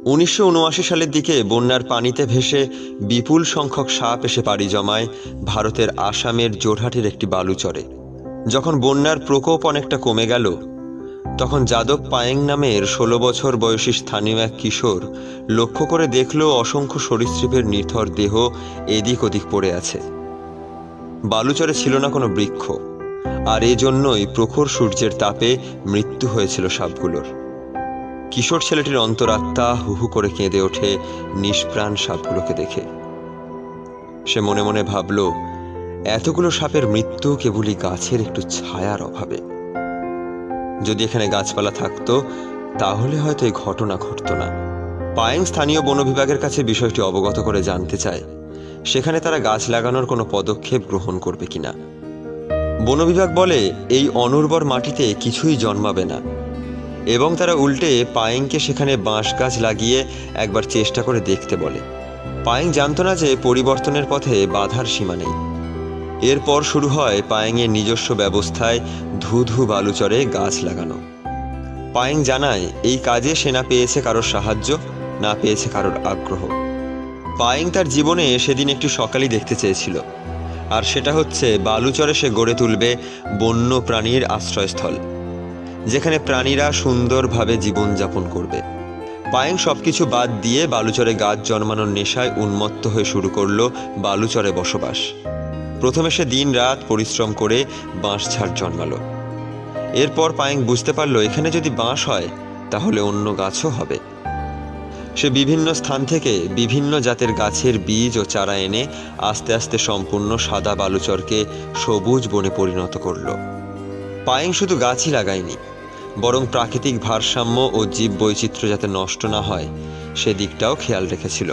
1979 সালের দিকে বন্যার পানিতে ভেসে বিপুল সংখ্যক সাপ এসে পাড়ি জমায় ভারতের আসামের জোরহাটের একটি বালুচরে। যখন বন্যার প্রকোপ অনেকটা কমে গেল, তখন যাদব পায়েং নামের 16 বছর বয়সী স্থানীয় এক কিশোর লক্ষ্য করে দেখল অসংখ্য সরীসৃপের নিথর দেহ এদিক ওদিক পড়ে আছে। বালুচরে ছিল না কোনো বৃক্ষ, আর এজন্যই প্রখর সূর্যের তাপে মৃত্যু হয়েছিল সাপগুলোর। কিশোর ছেলেটির অন্তরাত্মা হুহু করে কেঁদে ওঠে নিষ্প্রাণ সাপগুলোকে দেখে। সে মনে মনে ভাবল, এতগুলো সাপের মৃত্যু কেবলই গাছের একটু ছায়ার অভাবে। যদি এখানে গাছপালা থাকতো তাহলে হয়তো এই ঘটনা ঘটত না। পায়েং স্থানীয় বন বিভাগের কাছে বিষয়টি অবগত করে জানতে চায় সেখানে তারা গাছ লাগানোর কোনো পদক্ষেপ গ্রহণ করবে কিনা। বন বিভাগ বলে এই অনুর্বর মাটিতে কিছুই জন্মাবে না, এবং তারা উল্টে পায়েংকে সেখানে বাঁশ গাছ লাগিয়ে একবার চেষ্টা করে দেখতে বলে। পায়েং জানত না যে পরিবর্তনের পথে বাধার সীমা নেই। এরপর শুরু হয় পায়েংয়ের নিজস্ব ব্যবস্থায় ধুধু বালুচরে গাছ লাগানো। পায়েং জানায় এই কাজে সে না পেয়েছে কারোর সাহায্য, না পেয়েছে কারোর আগ্রহ। পায়েং তার জীবনে সেদিন একটি সকালই দেখতে চেয়েছিল, আর সেটা হচ্ছে বালুচরে সে গড়ে তুলবে বন্য প্রাণীর আশ্রয়স্থল, যেখানে প্রাণীরা সুন্দরভাবে জীবনযাপন করবে। পায়েং সবকিছু বাদ দিয়ে বালুচরে গাছ জন্মানোর নেশায় উন্মত্ত হয়ে শুরু করলো বালুচরে বসবাস। প্রথমে সে দিন রাত পরিশ্রম করে বাঁশ ঝাড় জন্মালো। এরপর পায়েং বুঝতে পারল এখানে যদি বাঁশ হয় তাহলে অন্য গাছও হবে। সে বিভিন্ন স্থান থেকে বিভিন্ন জাতের গাছের বীজ ও চারা এনে আস্তে আস্তে সম্পূর্ণ সাদা বালুচরকে সবুজ বনে পরিণত করল। পায়েং শুধু গাছই লাগায়নি, বরং প্রাকৃতিক ভারসাম্য ও জীব বৈচিত্র্য যাতে নষ্ট না হয় সেদিকটাও খেয়াল রেখেছিল।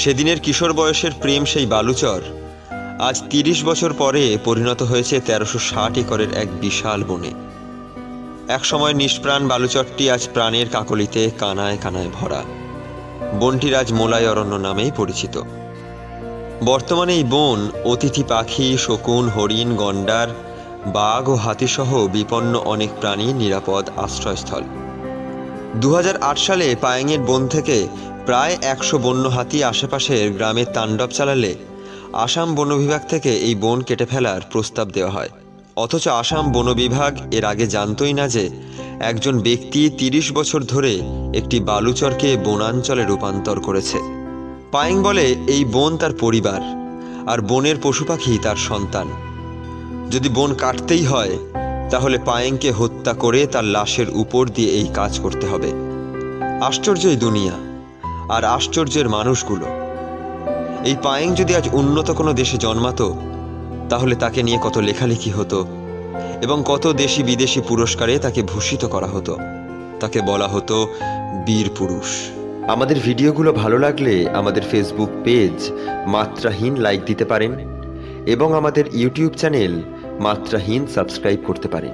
সেদিনের কিশোর বয়সের প্রেম সেই বালুচর আজ 30 বছর পরে পরিণত হয়েছে 1360 একরের এক বিশাল বনে। এক সময় নিষ্প্রাণ বালুচরটি আজ প্রাণের কাকলিতে কানায় কানায় ভরা। বনটির আজ মোলাই অরণ্য নামেই পরিচিত। বর্তমানে এই বন অতিথি পাখি, শকুন, হরিণ, গন্ডার, বাঘ ও হাতিসহ বিপন্ন অনেক প্রাণীর নিরাপদ আশ্রয়স্থল। 2008 সালে পায়েংয়ের বন থেকে প্রায় 100 বন্য হাতি আশেপাশের গ্রামে তাণ্ডব চালালে আসাম বন বিভাগ থেকে এই বন কেটে ফেলার প্রস্তাব দেওয়া হয়। অথচ আসাম বন বিভাগ এর আগে জানতই না যে একজন ব্যক্তি 30 বছর ধরে একটি বালুচরকে বনাঞ্চলে রূপান্তর করেছে। পায়েং বলে এই বন তার পরিবার, আর বনের পশু পাখি তার সন্তান। যদি বন কাটতেই হয় তাহলে পায়েংকে হত্যা করে তার লাশের উপর দিয়ে এই কাজ করতে হবে। আশ্চর্যই দুনিয়া, আর আশ্চর্যের মানুষগুলো। এই পায়েং যদি আজ উন্নত কোনো দেশে জন্মাতো তাহলে তাকে নিয়ে কত লেখালেখি হতো, এবং কত দেশি বিদেশি পুরস্কারে তাকে ভূষিত করা হতো। তাকে বলা হতো বীর পুরুষ। আমাদের ভিডিওগুলো ভালো লাগলে আমাদের ফেসবুক পেজ মাত্রাহীন লাইক দিতে পারেন, এবং আমাদের ইউটিউব চ্যানেল মাত্রাহীন সাবস্ক্রাইব করতে পারেন।